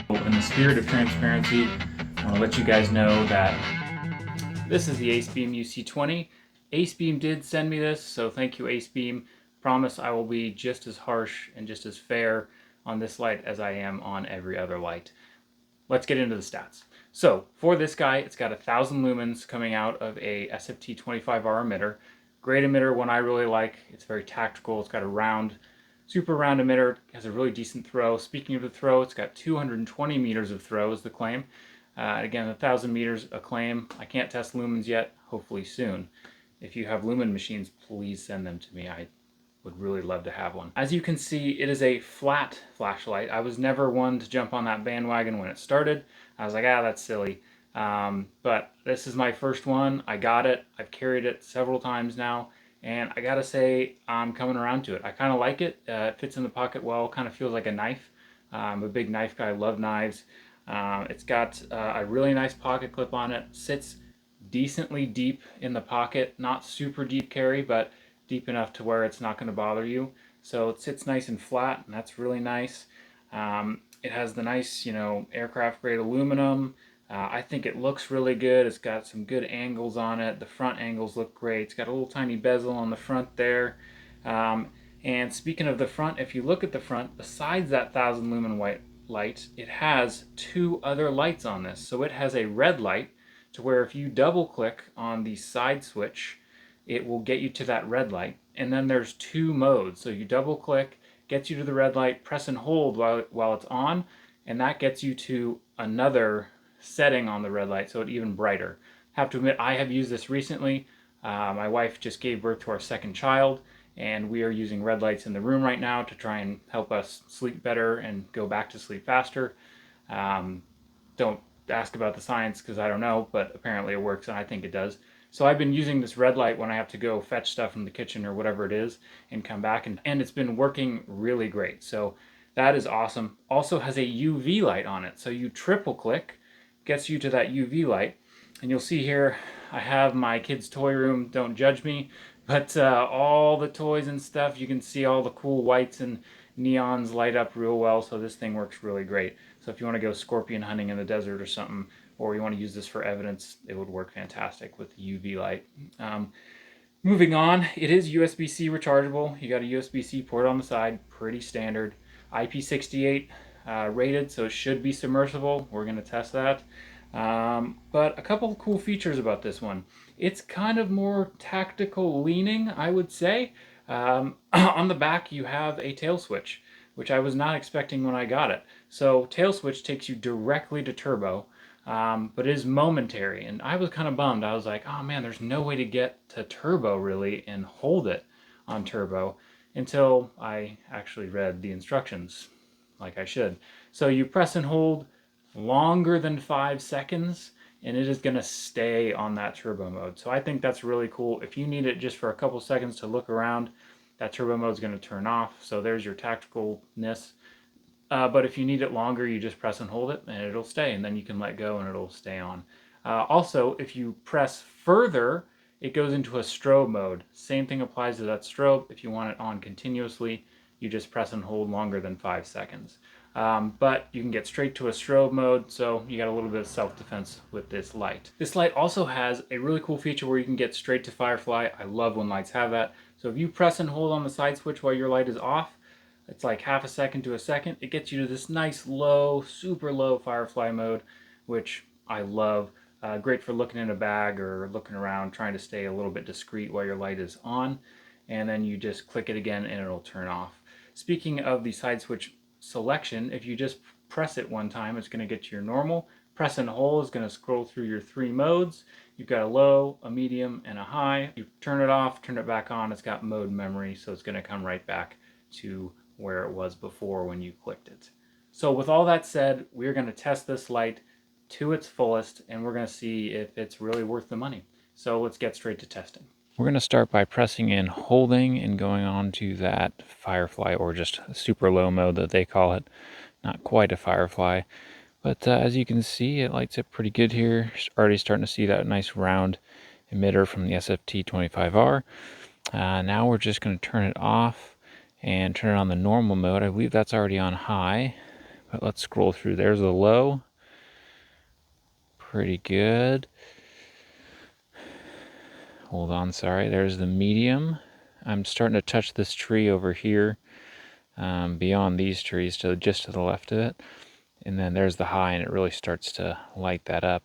In the spirit of transparency, I want to let you guys know that this is the Acebeam UC20. Acebeam did send me this, so thank you, Acebeam. Promise I will be just as harsh and just as fair on this light as I am on every other light. Let's get into the stats. So for this guy, it's got 1,000 lumens coming out of a SFT 25R emitter. Great emitter, one I really like. It's very tactical. It's got a round, super round emitter. It has a really decent throw. Speaking of the throw, it's got 220 meters of throw is the claim. Again, 1,000 meters a claim. I can't test lumens yet. Hopefully soon. If you have lumen machines, please send them to me. I would really love to have one. As you can see, it is a flat flashlight. I was never one to jump on that bandwagon when it started. I was like, that's silly. But this is my first one. I got it. I've carried it several times now, and I gotta say, I'm coming around to it. I kind of like it. It fits in the pocket well. Kind of feels like a knife. I'm a big knife guy. I love knives. It's got a really nice pocket clip on it. Sits decently deep in the pocket. Not super deep carry, but deep enough to where it's not going to bother you. So it sits nice and flat, and that's really nice. It has the nice, aircraft grade aluminum. I think it looks really good. It's got some good angles on it. The front angles look great. It's got a little tiny bezel on the front there. And speaking of the front, if you look at the front, besides that 1,000 lumen white light, it has two other lights on this. So it has a red light to where if you double click on the side switch, it will get you to that red light. And then there's two modes. So you double click, gets you to the red light, press and hold while it's on, and that gets you to another setting on the red light, so it's even brighter. Have to admit, I have used this recently. My wife just gave birth to our second child, and we are using red lights in the room right now to try and help us sleep better and go back to sleep faster. Don't ask about the science because I don't know, but apparently it works, and I think it does. So I've been using this red light when I have to go fetch stuff from the kitchen or whatever it is and come back, and it's been working really great. So that is awesome. Also has a UV light on it. So you triple click, gets you to that UV light. And you'll see here, I have my kids' toy room. Don't judge me, but all the toys and stuff, you can see all the cool whites and neons light up real well. So this thing works really great. So if you want to go scorpion hunting in the desert or something, or you want to use this for evidence, it would work fantastic with the UV light. Moving on, it is USB-C rechargeable. You got a USB-C port on the side, pretty standard. IP68 rated, so it should be submersible. We're going to test that. But a couple of cool features about this one. It's kind of more tactical leaning, I would say. On the back, you have a tail switch, which I was not expecting when I got it. So tail switch takes you directly to turbo. But it is momentary, and I was kind of bummed. I was like, oh man, there's no way to get to turbo really and hold it on turbo until I actually read the instructions like I should. So you press and hold longer than 5 seconds, and it is going to stay on that turbo mode. So I think that's really cool. If you need it just for a couple seconds to look around, that turbo mode is going to turn off. So there's your tacticalness. But if you need it longer, you just press and hold it, and it'll stay, and then you can let go, and it'll stay on. Also, if you press further, it goes into a strobe mode. Same thing applies to that strobe. If you want it on continuously, you just press and hold longer than 5 seconds. But you can get straight to a strobe mode, so you got a little bit of self-defense with this light. This light also has a really cool feature where you can get straight to Firefly. I love when lights have that. So if you press and hold on the side switch while your light is off, it's like half a second to a second. It gets you to this nice low, super low Firefly mode, which I love. Great for looking in a bag or looking around, trying to stay a little bit discreet while your light is on. And then you just click it again and it'll turn off. Speaking of the side switch selection, if you just press it one time, it's going to get to your normal. Press and hold is going to scroll through your 3 modes. You've got a low, a medium, and a high. You turn it off, turn it back on. It's got mode memory, so it's going to come right back to where it was before when you clicked it. So with all that said, we're going to test this light to its fullest, and we're going to see if it's really worth the money. So let's get straight to testing. We're going to start by pressing and holding and going on to that Firefly, or just super low mode that they call it. Not quite a Firefly, but as you can see, it lights up pretty good here. Already starting to see that nice round emitter from the SFT 25R. Now we're just going to turn it off and turn it on the normal mode. I believe that's already on high, But let's scroll through. There's a low. Pretty good. Hold on, sorry. There's the medium. I'm starting to touch this tree over here, beyond these trees, to just to the left of it. And then there's the high, and it really starts to light that up.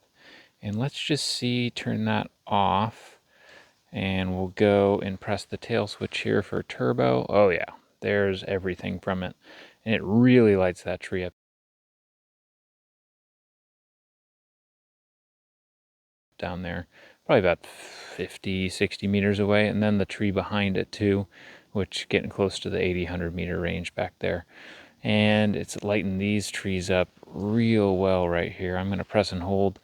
And let's just see, turn that off. And we'll go and press the tail switch here for turbo. Oh yeah, there's everything from it. And it really lights that tree up down there. Probably about 50, 60 meters away. And then the tree behind it too, which getting close to the 80, 100 meter range back there. And it's lighting these trees up real well right here. I'm gonna press and hold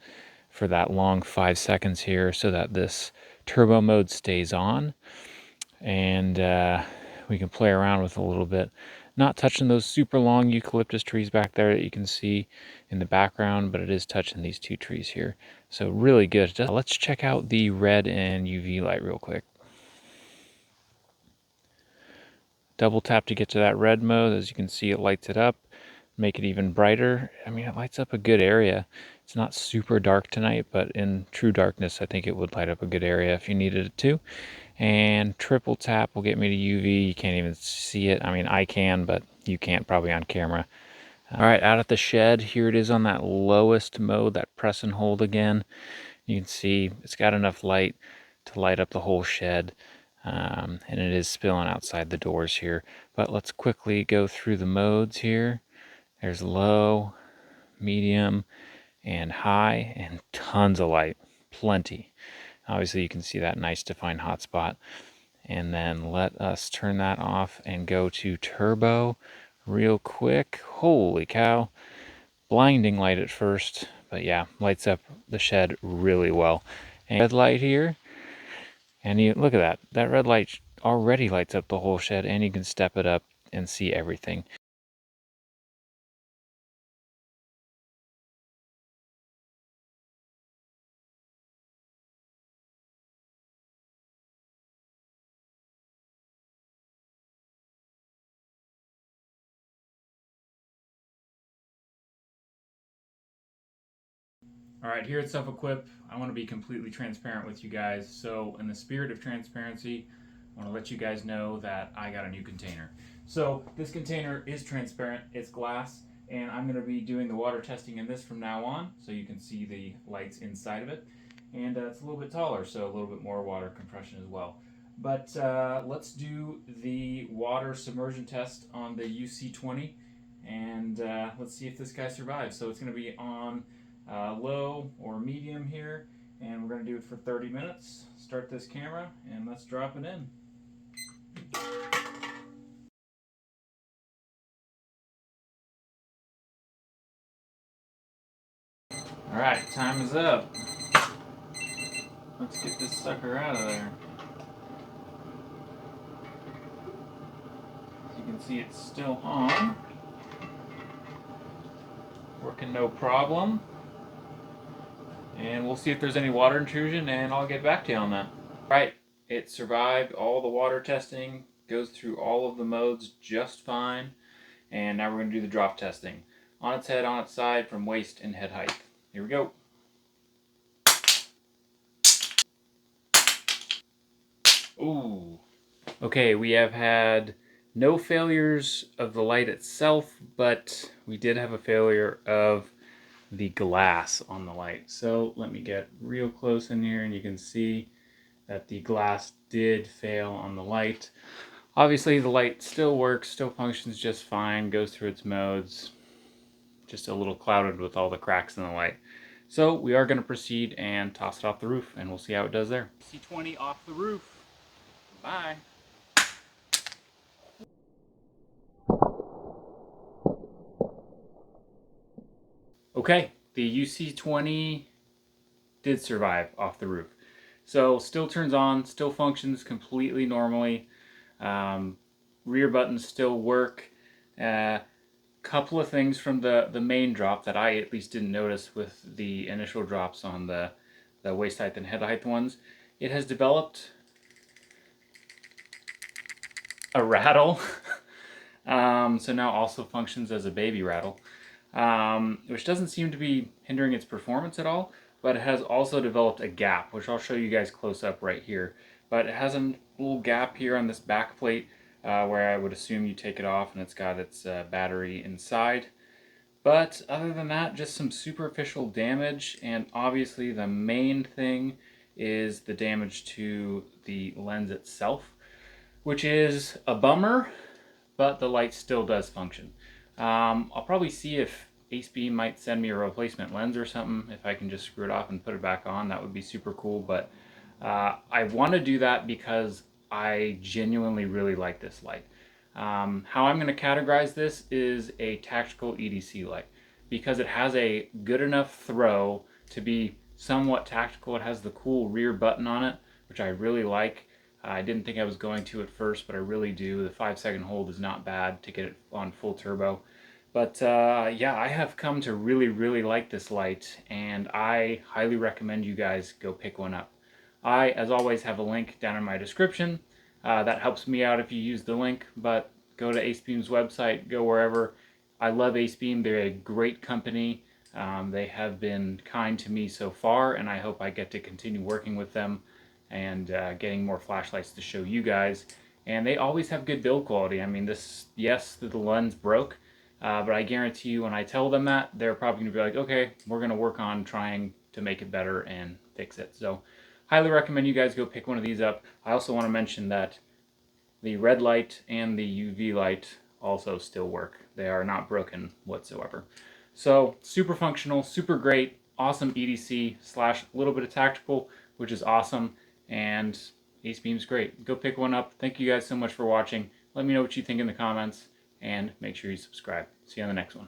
for that long 5 seconds here so that this turbo mode stays on. And we can play around with it a little bit. Not touching those super long eucalyptus trees back there that you can see in the background, but it is touching these two trees here. So really good. Let's check out the red and UV light real quick. Double tap to get to that red mode. As you can see, it lights it up, make it even brighter. I mean, it lights up a good area. It's not super dark tonight, but in true darkness, I think it would light up a good area if you needed it to. And triple tap will get me to UV. You can't even see it. I mean, I can, but you can't probably on camera. All right, out at the shed, here it is on that lowest mode, that press and hold again. You can see it's got enough light to light up the whole shed. And it is spilling outside the doors here. But let's quickly go through the modes here. There's low, medium, and high, and tons of light. Plenty. Obviously, you can see that nice defined hotspot. And then let us turn that off and go to turbo real quick. Holy cow. Blinding light at first, but yeah, lights up the shed really well. And red light here, and you look at that. That red light already lights up the whole shed, and you can step it up and see everything. All right, here at Self Equip, I want to be completely transparent with you guys. So, in the spirit of transparency, I want to let you guys know that I got a new container. So, this container is transparent, it's glass, and I'm going to be doing the water testing in this from now on, so you can see the lights inside of it. And it's a little bit taller, so a little bit more water compression as well. But let's do the water submersion test on the UC20, and let's see if this guy survives. So, it's going to be on low or medium here, and we're going to do it for 30 minutes. Start this camera and let's drop it in. All right, time is up. Let's get this sucker out of there. As you can see, it's still on. Working no problem. And we'll see if there's any water intrusion, and I'll get back to you on that. Right, it survived all the water testing, goes through all of the modes just fine, and now we're going to do the drop testing. On its head, on its side, from waist and head height. Here we go. Ooh. Okay, we have had no failures of the light itself, but we did have a failure of the glass on the light. So let me get real close in here and you can see that the glass did fail on the light. Obviously the light still works, still functions just fine, goes through its modes, just a little clouded with all the cracks in the light. So we are going to proceed and toss it off the roof, and we'll see how it does there. C20 off the roof. Bye. Okay, the UC20 did survive off the roof. So still turns on, still functions completely normally. Rear buttons still work. Couple of things from the main drop that I at least didn't notice with the initial drops on the waist height and head height ones. It has developed a rattle. So now also functions as a baby rattle. which doesn't seem to be hindering its performance at all, but it has also developed a gap, which I'll show you guys close up right here. But it has a little gap here on this back plate where I would assume you take it off, and it's got its battery inside. But other than that, just some superficial damage, and obviously the main thing is the damage to the lens itself, which is a bummer, but the light still does function. I'll probably see if Acebeam might send me a replacement lens or something. If I can just screw it off and put it back on, that would be super cool. But I want to do that because I genuinely really like this light. How I'm going to categorize this is a tactical EDC light because it has a good enough throw to be somewhat tactical. It has the cool rear button on it, which I really like. I didn't think I was going to at first, but I really do. The 5-second hold is not bad to get it on full turbo. But yeah, I have come to really, really like this light, and I highly recommend you guys go pick one up. I, as always, have a link down in my description. That helps me out if you use the link, but go to Acebeam's website, go wherever. I love Acebeam. They're a great company. They have been kind to me so far, and I hope I get to continue working with them and getting more flashlights to show you guys. And they always have good build quality. I mean, this, yes, the lens broke, but I guarantee you when I tell them that, they're probably going to be like, okay, we're going to work on trying to make it better and fix it. So highly recommend you guys go pick one of these up. I also want to mention that the red light and the UV light also still work. They are not broken whatsoever. So super functional, super great, awesome EDC slash a little bit of tactical, which is awesome. And Acebeam's great. Go pick one up. Thank you guys so much for watching. Let me know what you think in the comments, and make sure you subscribe. See you on the next one.